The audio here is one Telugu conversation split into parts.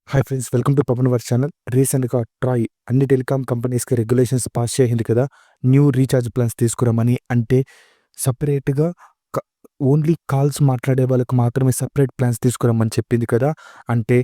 Hi friends, welcome to Pawan our channel. రీసెంట్‌గా ట్రాయ్ అన్ని టెలికాం కంపెనీస్‌కి రెగ్యులేషన్స్ పాస్ చేసింది కదా! న్యూ రీచార్జ్ ప్లాన్స్ తీసుకురమ్మని. అంటే సెపరేట్‌గా క ఓన్లీ కాల్స్ మాట్లాడే వాళ్ళకి మాత్రమే సెపరేట్ ప్లాన్స్ తీసుకురమ్మని చెప్పింది కదా! అంటే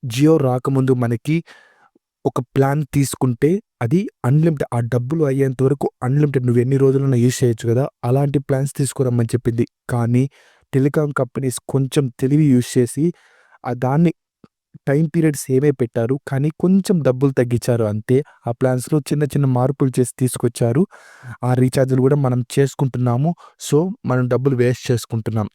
జియో రాకముందు మనకి ఒక ప్లాన్ తీసుకుంటే అది అన్‌లిమిటెడ్, ఆ డబ్బులు అయ్యేంత వరకు అన్‌లిమిటెడ్, నువ్వు ఎన్ని రోజులైనా యూజ్ చేయొచ్చు కదా! అలాంటి ప్లాన్స్ తీసుకురమ్మని చెప్పింది. కానీ టెలికాం కంపెనీస్ కొంచెం తెలివి యూజ్ చేసి దాన్ని టైమ్ పీరియడ్ సేమే పెట్టారు. కానీ కొంచెం డబ్బులు తగ్గించారు అంతే. ఆ ప్లాన్స్‌లో చిన్న చిన్న మార్పులు చేసి తీసుకొచ్చారు. ఆ రీచార్జ్‌లు గూడా మనం చేసుకుంటున్నాము. సో, మనం డబ్బులు వేస్ట్ చేసుకుంటున్నాం.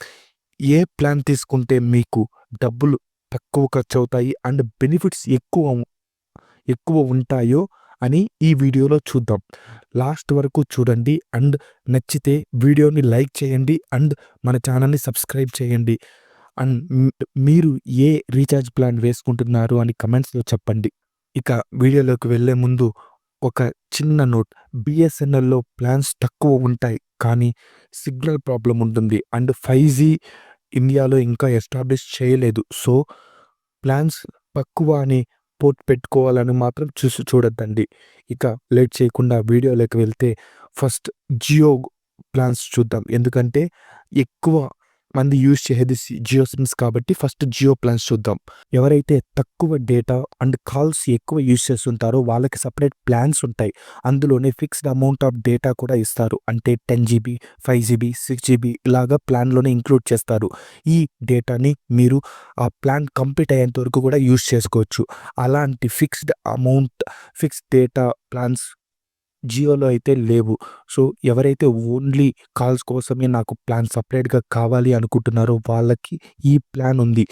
ఏ ప్లాన్ తీసుకుంటే మీకు డబ్బులు తక్కువ ఖర్చవుతాయి అండ్ బెనిఫిట్స్ ఎక్కువ ఉంటాయో అని ఈ వీడియోలో చూద్దాం. లాస్ట్ వరకు చూడండి అండ్ నచ్చితే వీడియోని లైక్ చేయండి అండ్ మన ఛానల్‌ని సబ్స్క్రైబ్ చేయండి. అండ్ మీరు ఏ రీచార్జ్ ప్లాన్ వేసుకుంటున్నారు అని కమెంట్స్‌లో చెప్పండి. ఇక వీడియోలోకి వెళ్ళే ముందు ఒక చిన్న నోట్. బీఎస్ఎన్ఎల్‌లో ప్లాన్స్ తక్కువ ఉంటాయి. కానీ సిగ్నల్ ప్రాబ్లమ్ ఉంటుంది. అండ్ 5జీ ఇండియాలో ఇంకా ఎస్టాబ్లిష్ చేయలేదు. సో, ప్లాన్స్ తక్కువ అని పెట్టుకోవాలని మాత్రం చూడొద్దండి. ఇక లేట్ చేయకుండా వీడియోలోకి వెళ్తే ఫస్ట్ జియో ప్లాన్స్ చూద్దాం. ఎందుకంటే ఎక్కువ మంది యూజ్ చేసేది జియో సిమ్స్ కాబట్టి ఫస్ట్ జియో ప్లాన్స్ చూద్దాం. ఎవరైతే తక్కువ డేటా అండ్ కాల్స్ ఎక్కువ యూజ్ చేస్తుంటారో వాళ్ళకి సెపరేట్ ప్లాన్స్ ఉంటాయి. అందులోనే ఫిక్స్డ్ అమౌంట్ ఆఫ్ డేటా కూడా ఇస్తారు. అంటే 10 జీబీ, 5 జీబీ, 6 జీబీ ఇలాగా ప్లాన్‌లోనే ఇంక్లూడ్ చేస్తారు. ఈ డేటాని మీరు ఆ ప్లాన్ కంప్లీట్ అయ్యేంత వరకు కూడా యూజ్ చేసుకోవచ్చు. అలాంటి ఫిక్స్డ్ డేటా ప్లాన్స్ జియోలో అయితే లేవు. సో, ఎవరైతే ఓన్లీ కాల్స్ కోసమే నాకు ప్లాన్ సెపరేట్‌గా కావాలి అనుకుంటున్నారో వాళ్ళకి ఈ ప్లాన్ ఉంది.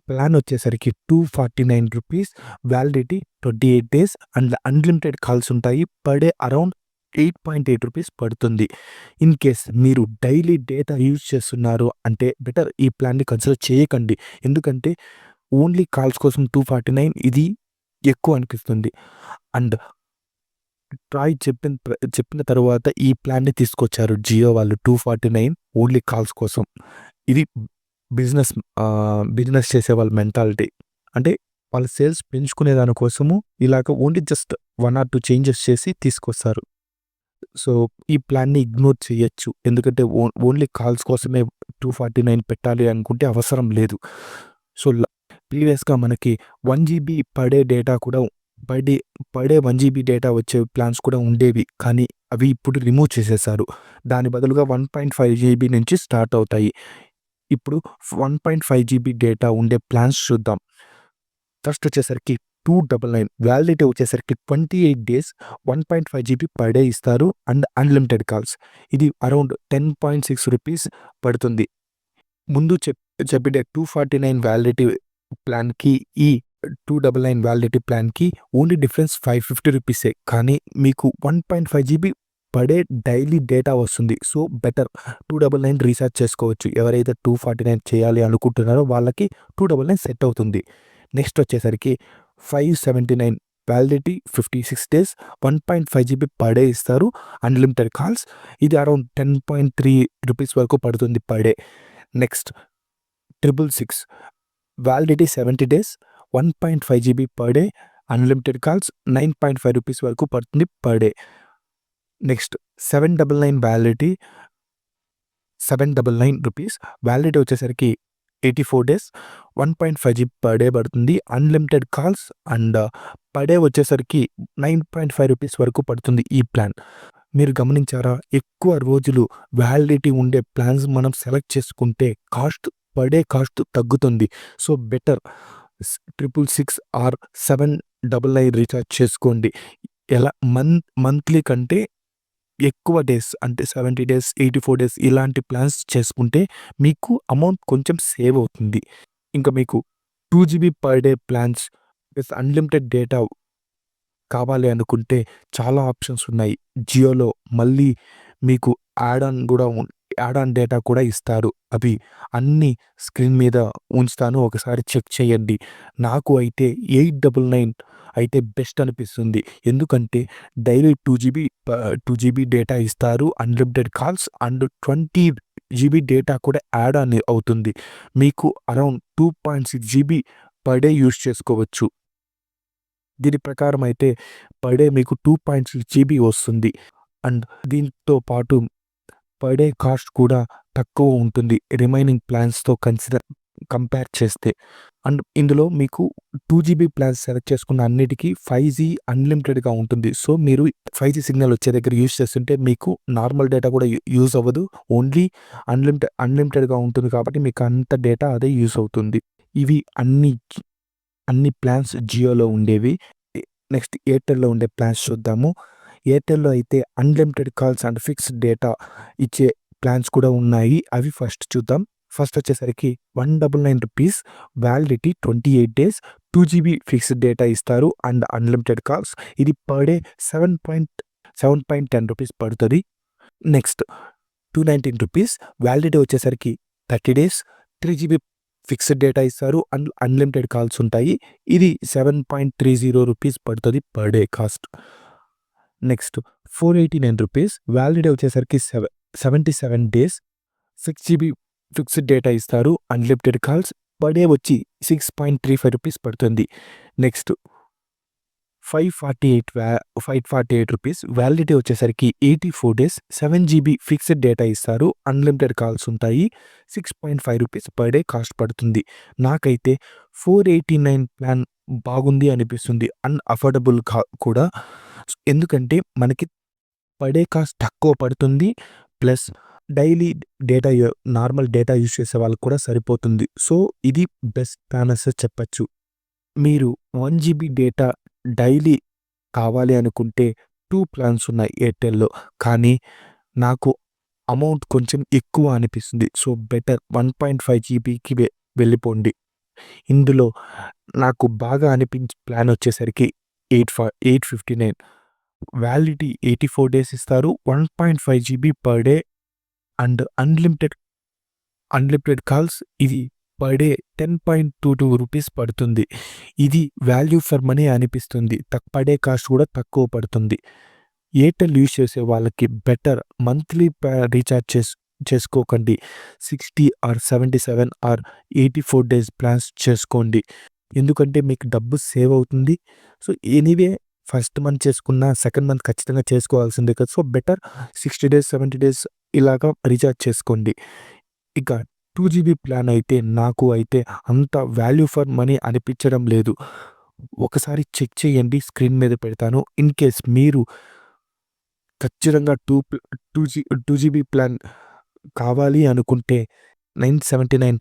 ప్లాన్ వచ్చేసరికి రూ. 249, validity 28 days and unlimited calls ఉంటాయి. పర్ డే అరౌండ్ రూ. 8.8 పడుతుంది. ఇన్ కేస్ మీరు డైలీ డేటా యూజ్ చేస్తున్నారు అంటే బెటర్ ఈ ప్లాన్‌ని కన్సిడర్ చేయకండి. ఎందుకంటే ఓన్లీ కాల్స్ కోసం 249 ఇది ఎక్కువ అనిపిస్తుంది. అండ్ ట్రాయ్ చెప్పిన తరువాత ఈ ప్లాన్‌ని తీసుకొచ్చారు జియో వాళ్ళు 249 ఓన్లీ కాల్స్ కోసం. ఇది బిజినెస్ చేసేవాళ్ళ మెంటాలిటీ. అంటే వాళ్ళ సేల్స్ పెంచుకునే దాని కోసము ఇలాగ ఓన్లీ జస్ట్ 1 ఆర్ 2 చేంజెస్ చేసి తీసుకొస్తారు. సో, ఈ ప్లాన్‌ని ఇగ్నోర్ చేయొచ్చు. ఎందుకంటే ఓన్లీ కాల్స్ కోసమే 249 పెట్టాలి అనుకుంటే అవసరం లేదు. సో, ప్రీవియస్‌గా మనకి 1 జీబీ పర్ డే డేటా కూడా per day per day 1 GB data వచ్చే ప్లాన్స్ కూడా ఉండేవి. కానీ అవి ఇప్పుడు రిమూవ్ చేసేశారు. దాని బదులుగా 1.5 జీబీ నుంచి స్టార్ట్ అవుతాయి. ఇప్పుడు 1.5 జీబీ డేటా ఉండే ప్లాన్స్ చూద్దాం. ఫస్ట్ వచ్చేసరికి 299 వ్యాలిడిటీ వచ్చేసరికి 28 డేస్, 1.5 జీబీ పర్ డే ఇస్తారు అండ్ అన్‌లిమిటెడ్ కాల్స్. ఇది అరౌండ్ రూ. 10.6 పడుతుంది. ముందు చెప్పిన 249 వ్యాలిడిటీ ప్లాన్‌కి ఈ 299 వ్యాలిడిటీ ప్లాన్‌కి ఓన్లీ డిఫరెన్స్ రూ. 550. కానీ మీకు 1.5 GB per day daily data వస్తుంది. సో, బెటర్ 299 రీచార్జ్ చేసుకోవచ్చు. ఎవరైతే 249 చేయాలి అనుకుంటున్నారో వాళ్ళకి 299 సెట్ అవుతుంది. నెక్స్ట్ వచ్చేసరికి 579 validity 56 days, 1.5 GB per day ఇస్తారు. Unlimited calls. ఇది అరౌండ్ రూ. 10.3 వరకు పడుతుంది per day. Next 666 validity 70 days, 1.5 GB per day, unlimited calls, రూ. 9.5 వరకు పడుతుంది per day. Next 799 validity validity వచ్చేసరికి 84 డేస్, 1.5 జీబీ పర్ డే పడుతుంది. Unlimited calls and per day వచ్చేసరికి రూ. 9.5 వరకు పడుతుంది ఈ ప్లాన్. మీరు గమనించారా? ఎక్కువ రోజులు వ్యాలిడిటీ ఉండే ప్లాన్స్ మనం సెలెక్ట్ చేసుకుంటే పర్ డే కాస్ట్ తగ్గుతుంది. సో, బెటర్ 666 ఆర్ 799 రీచార్జ్ చేసుకోండి. ఎలా మంత్లీ కంటే ఎక్కువ డేస్ అంటే 70 డేస్, 84 డేస్ ఇలాంటి ప్లాన్స్ చేసుకుంటే మీకు అమౌంట్ కొంచెం సేవ్ అవుతుంది. ఇంకా మీకు 2 GB per day plans plus unlimited data కావాలి అనుకుంటే చాలా ఆప్షన్స్ ఉన్నాయి. జియోలో మళ్ళీ మీకు యాడ్ ఆన్ డేటా కూడా ఇస్తారు. అవి అన్నీ స్క్రీన్ మీద ఉంచుతాను. ఒకసారి చెక్ చేయండి. నాకు అయితే 899 అయితే బెస్ట్ అనిపిస్తుంది. ఎందుకంటే డైలీ 2 జీబీ డేటా ఇస్తారు. Unlimited calls and 20 GB data కూడా యాడ్ ఆన్ అవుతుంది. మీకు around 2.6 GB per day use చేసుకోవచ్చు. దీని ప్రకారం అయితే పర్ డే మీకు 2.6 జీబీ వస్తుంది. అండ్ దీంతో పాటు పర్ డే కాస్ట్ కూడా తక్కువ ఉంటుంది రిమైనింగ్ ప్లాన్స్‌తో కంపేర్ చేస్తే. అండ్ ఇందులో మీకు 2 జీబీ ప్లాన్స్ సెలెక్ట్ చేసుకున్న అన్నిటికి 5జీ అన్‌లిమిటెడ్‌గా ఉంటుంది. సో, మీరు 5జీ సిగ్నల్ వచ్చే దగ్గర యూజ్ చేస్తుంటే మీకు నార్మల్ డేటా కూడా యూజ్ అవ్వదు. ఓన్లీ అన్‌లిమిటెడ్‌గా ఉంటుంది కాబట్టి మీకు అంత డేటా అదే యూజ్ అవుతుంది. ఇవి అన్ని ప్లాన్స్ జియోలో ఉండేవి. నెక్స్ట్ ఎయిర్టెల్‌లో ఉండే ప్లాన్స్ చూద్దాము. ఎయిర్టెల్‌లో అయితే unlimited calls and fixed data ఇచ్చే ప్లాన్స్ కూడా ఉన్నాయి. అవి ఫస్ట్ చూద్దాం. ఫస్ట్ వచ్చేసరికి ₹199 validity 28 days 2 GB fixed data ఇస్తారు అండ్ అన్‌లిమిటెడ్ కాల్స్. ఇది పర్ డే ₹7.10 పడుతుంది. నెక్స్ట్ ₹219 వ్యాలిడిటీ వచ్చేసరికి 30 డేస్ 3 జీబీ ఫిక్స్డ్ డేటా ఇస్తారు అండ్ అన్‌లిమిటెడ్ కాల్స్ ఉంటాయి. ఇది ₹7.30 పడుతుంది per day cost. Next ₹489 validity వచ్చేసరికి 77 డేస్ 6 జీబీ ఫిక్స్డ్ డేటా ఇస్తారు అన్‌లిమిటెడ్ కాల్స్. పర్ డే వచ్చి ₹6.35 పడుతుంది. నెక్స్ట్ ₹548 వ్యాలిడిటీ వచ్చేసరికి 84 డేస్ 7 జీబీ ఫిక్స్డ్ డేటా ఇస్తారు అన్‌లిమిటెడ్ కాల్స్ ఉంటాయి. ₹6.5 పర్ డే కాస్ట్ పడుతుంది. నాకైతే 489 ప్లాన్ బాగుంది అనిపిస్తుంది. అఫోర్డబుల్ కూడా. ఎందుకంటే మనకి పర్ డే కాస్ట్ తక్కువ పడుతుంది. Plus daily data normal data use చేసే వాళ్ళకి కూడా సరిపోతుంది. సో, ఇది బెస్ట్ ప్లాన్ అసలు చెప్పచ్చు. మీరు 1 జీబీ డేటా డైలీ కావాలి అనుకుంటే 2 ప్లాన్స్ ఉన్నాయి ఎయిర్టెల్‌లో. కానీ నాకు అమౌంట్ కొంచెం ఎక్కువ అనిపిస్తుంది. సో, బెటర్ 1.5 జీబీకి వెళ్ళిపోండి. ఇందులో నాకు బాగా అనిపించే ప్లాన్ వచ్చేసరికి 859 వ్యాలిడిటీ 84 డేస్ ఇస్తారు. 1.5 GB per day and unlimited calls. ఇది పర్ డే ₹10.22 పడుతుంది. ఇది వాల్యూ ఫర్ మనీ అనిపిస్తుంది. పర్ డే కాస్ట్ కూడా తక్కువ పడుతుంది. ఎయిర్టెల్ యూజ్ చేసే వాళ్ళకి బెటర్ మంత్లీ రీఛార్జ్ చేసుకోకండి. 60 ఆర్ 77 ఆర్ 84 డేస్ ప్లాన్స్ చేసుకోండి. ఎందుకంటే మీకు డబ్బు సేవ్ అవుతుంది. సో, ఎనీవే ఫస్ట్ మంత్ చేసుకున్న సెకండ్ మంత్ ఖచ్చితంగా చేసుకోవాల్సిందే కదా! సో, బెటర్ 60 డేస్ 70 డేస్ ఇలాగా రీఛార్జ్ చేసుకోండి. ఇక 2 జీబీ ప్లాన్ అయితే నాకు అయితే అంత వాల్యూ ఫర్ మనీ అనిపించడం లేదు. ఒకసారి చెక్ చేయండి, స్క్రీన్ మీద పెడతాను. ఇన్ కేస్ మీరు ఖచ్చితంగా 2 జీబీ ప్లాన్ కావాలి అనుకుంటే 979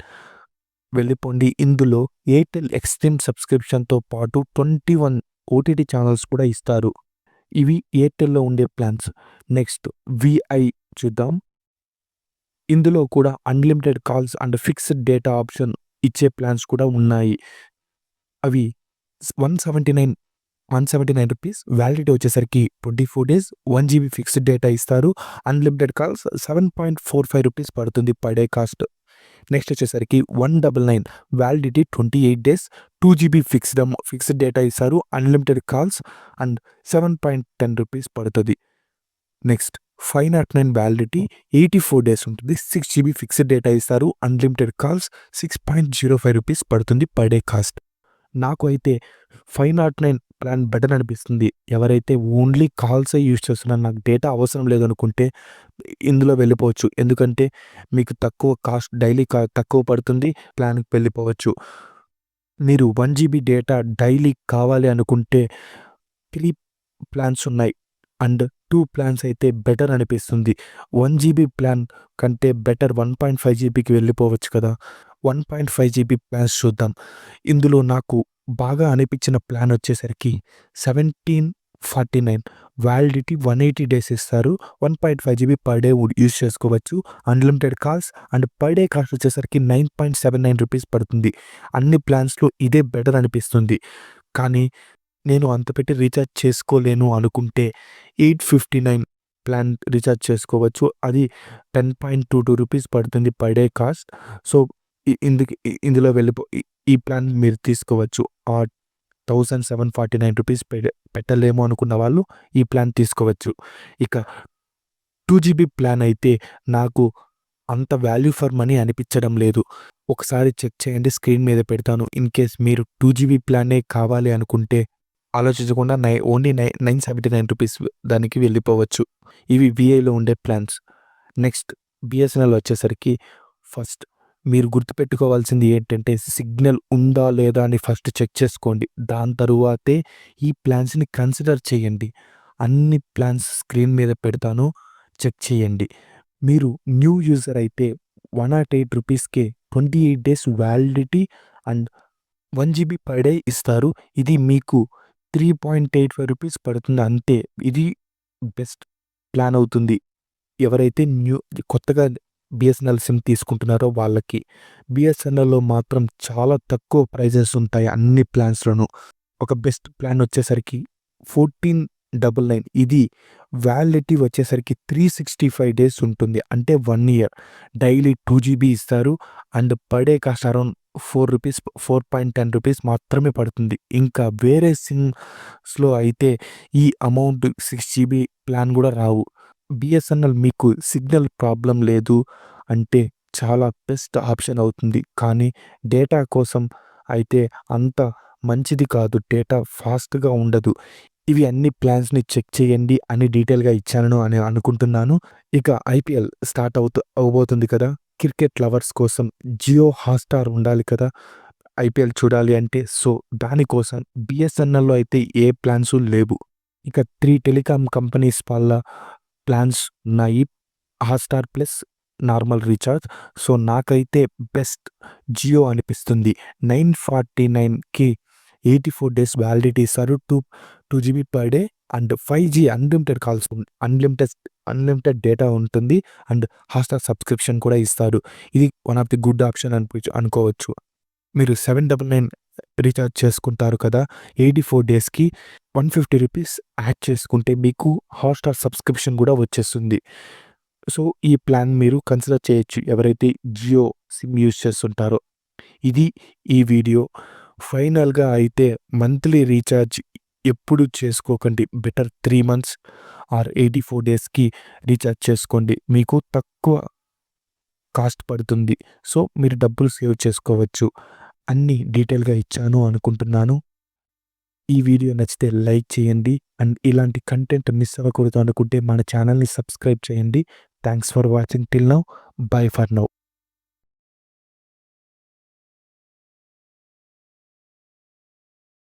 వెళ్ళిపోండి. ఇందులో ఎయిర్టెల్ ఎక్స్ట్రీమ్ సబ్స్క్రిప్షన్‌తో పాటు 21 ఓటీటీ ఛానల్స్ కూడా ఇస్తారు. ఇవి ఎయిర్టెల్‌లో ఉండే ప్లాన్స్. నెక్స్ట్ విఐ చూద్దాం. ఇందులో కూడా unlimited calls and fixed data option ఇచ్చే ప్లాన్స్ కూడా ఉన్నాయి. అవి ₹179 వ్యాలిడిటీ వచ్చేసరికి 24 డేస్ 1 జీబీ ఫిక్స్డ్ డేటా ఇస్తారు. అన్‌లిమిటెడ్ కాల్స్ ₹7.45 పడుతుంది పర్ డే కాస్ట్. నెక్స్ట్ వచ్చేసరికి 199 validity 28 days 2 GB fixed data ఇస్తారు. అన్‌లిమిటెడ్ కాల్స్ అండ్ ₹7.10 పడుతుంది. నెక్స్ట్ 509 వ్యాలిడిటీ 84 డేస్ ఉంటుంది. 6 జీబీ ఫిక్స్డ్ డేటా ఇస్తారు. అన్‌లిమిటెడ్ కాల్స్ ₹6.05 పడుతుంది పర్ డే కాస్ట్. నాకు అయితే 509 ప్లాన్ బెటర్ అనిపిస్తుంది. ఎవరైతే ఓన్లీ కాల్సే యూజ్ చేస్తున్నారు, నాకు డేటా అవసరం లేదనుకుంటే ఇందులో వెళ్ళిపోవచ్చు. ఎందుకంటే మీకు తక్కువ కాస్ట్ డైలీ తక్కువ పడుతుంది. ప్లాన్‌కి వెళ్ళిపోవచ్చు. మీరు 1 జీబీ డేటా డైలీ కావాలి అనుకుంటే 3 ప్లాన్స్ ఉన్నాయి అండ్ 2 ప్లాన్స్ అయితే బెటర్ అనిపిస్తుంది. 1 జీబీ ప్లాన్ కంటే బెటర్ 1.5 జీబీకి వెళ్ళిపోవచ్చు కదా! 1.5 జీబీ ప్లాన్స్ చూద్దాం. ఇందులో నాకు బాగా అనిపించిన ప్లాన్ వచ్చేసరికి 1749 వ్యాలిడిటీ 180 డేస్ ఇస్తారు. 1.5 జీబీ పర్ డే యూజ్ చేసుకోవచ్చు. Unlimited calls and per day cost వచ్చేసరికి ₹9.79 పడుతుంది. అన్ని ప్లాన్స్‌లో ఇదే బెటర్ అనిపిస్తుంది. కానీ నేను అంత పెట్టి రీఛార్జ్ చేసుకోలేను అనుకుంటే 859 ప్లాన్ రీఛార్జ్ చేసుకోవచ్చు. అది ₹10.22 పడుతుంది పర్ డే కాస్ట్. సో, ఇందులో ఈ ప్లాన్ మీరు తీసుకోవచ్చు. ₹1749 పెట్టలేము అనుకున్న వాళ్ళు ఈ ప్లాన్ తీసుకోవచ్చు. ఇక 2 జీబీ ప్లాన్ అయితే నాకు అంత వాల్యూ ఫర్ మనీ అనిపించడం లేదు. ఒకసారి చెక్ చేయండి, స్క్రీన్ మీద పెడతాను. ఇన్ కేస్ మీరు 2 జీబీ ప్లానే కావాలి అనుకుంటే ఆలోచించకుండా ఓన్లీ 979 రూపీస్ దానికి వెళ్ళిపోవచ్చు. ఇవి వీఐలో ఉండే ప్లాన్స్. నెక్స్ట్ బిఎస్ఎన్ఎల్ వచ్చేసరికి ఫస్ట్ మీరు గుర్తుపెట్టుకోవాల్సింది ఏంటంటే సిగ్నల్ ఉందా లేదా అని ఫస్ట్ చెక్ చేసుకోండి. దాని తరువాతే ఈ ప్లాన్స్‌ని కన్సిడర్ చేయండి. అన్ని ప్లాన్స్ స్క్రీన్ మీద పెడతాను, చెక్ చేయండి. మీరు న్యూ యూజర్ అయితే ₹108కే 28 days validity and 1 GB per day ఇస్తారు. ఇది మీకు ₹3.85 పడుతుంది అంతే. ఇది బెస్ట్ ప్లాన్ అవుతుంది. ఎవరైతే కొత్తగా బిఎస్ఎన్ఎల్ సిమ్ తీసుకుంటున్నారో వాళ్ళకి. బిఎస్ఎన్ఎల్‌లో మాత్రం చాలా తక్కువ ప్రైజెస్ ఉంటాయి అన్ని ప్లాన్స్‌లోనూ. ఒక బెస్ట్ ప్లాన్ వచ్చేసరికి 1499. ఇది వ్యాలిడిటీ వచ్చేసరికి 365 డేస్ ఉంటుంది. అంటే 1 ఇయర్. డైలీ 2 జీబీ ఇస్తారు and per day cost around రూ. 4.10 మాత్రమే పడుతుంది. ఇంకా వేరే సిమ్స్‌లో అయితే ఈ అమౌంట్ 6 జీబీ ప్లాన్ కూడా రావు. బిఎస్ఎన్ఎల్ మీకు సిగ్నల్ ప్రాబ్లం లేదు అంటే చాలా బెస్ట్ ఆప్షన్ అవుతుంది. కానీ డేటా కోసం అయితే అంత మంచిది కాదు. డేటా ఫాస్ట్‌గా ఉండదు. ఇవి అన్ని ప్లాన్స్‌ని చెక్ చేయండి అని డీటెయిల్‌గా ఇచ్చాను అని అనుకుంటున్నాను. ఇక ఐపీఎల్ స్టార్ట్ అవ్వబోతుంది కదా! క్రికెట్ లవర్స్ కోసం జియో హాట్‌స్టార్ ఉండాలి కదా! ఐపీఎల్ చూడాలి అంటే. సో, దానికోసం బిఎస్ఎన్ఎల్‌లో అయితే ఏ ప్లాన్స్ లేవు. ఇక 3 టెలికాం కంపెనీస్ వాళ్ళ ప్లాన్స్ ఉన్నాయి. Hotstar plus normal recharge. So, నాకైతే బెస్ట్ జియో అనిపిస్తుంది. 949కి 84 డేస్ వ్యాలిడిటీ ఇస్తారు. 2 GB per day and 5G unlimited calls, unlimited data ఉంటుంది అండ్ హాట్‌స్టార్ సబ్స్క్రిప్షన్ కూడా ఇస్తారు. ఇది one of the good option అనుకోవచ్చు. మీరు 799 రీచార్జ్ చేసుకుంటారు కదా! 84 డేస్‌కి ₹150 యాడ్ చేసుకుంటే మీకు హాట్‌స్టార్ సబ్స్క్రిప్షన్ కూడా వచ్చేస్తుంది. సో, ఈ ప్లాన్ మీరు కన్సిడర్ చేయొచ్చు ఎవరైతే జియో సిమ్ యూజ్ చేస్తుంటారో. ఇది ఈ వీడియో. ఫైనల్‌గా అయితే మంత్లీ రీచార్జ్ ఎప్పుడు చేసుకోకండి. బెటర్ 3 మంత్స్ ఆర్ 84 డేస్‌కి రీచార్జ్ చేసుకోండి. మీకు తక్కువ కాస్ట్ పడుతుంది. సో, మీరు డబ్బులు సేవ్ చేసుకోవచ్చు. అన్నీ డీటెయిల్‌గా ఇచ్చాను అనుకుంటున్నాను. ఈ వీడియో నచ్చితే లైక్ చేయండి అండ్ ఇలాంటి కంటెంట్ మిస్ అవ్వకూడదు అనుకుంటే మన ఛానల్‌ని సబ్స్క్రైబ్ చేయండి. Thanks for watching till now. By for now.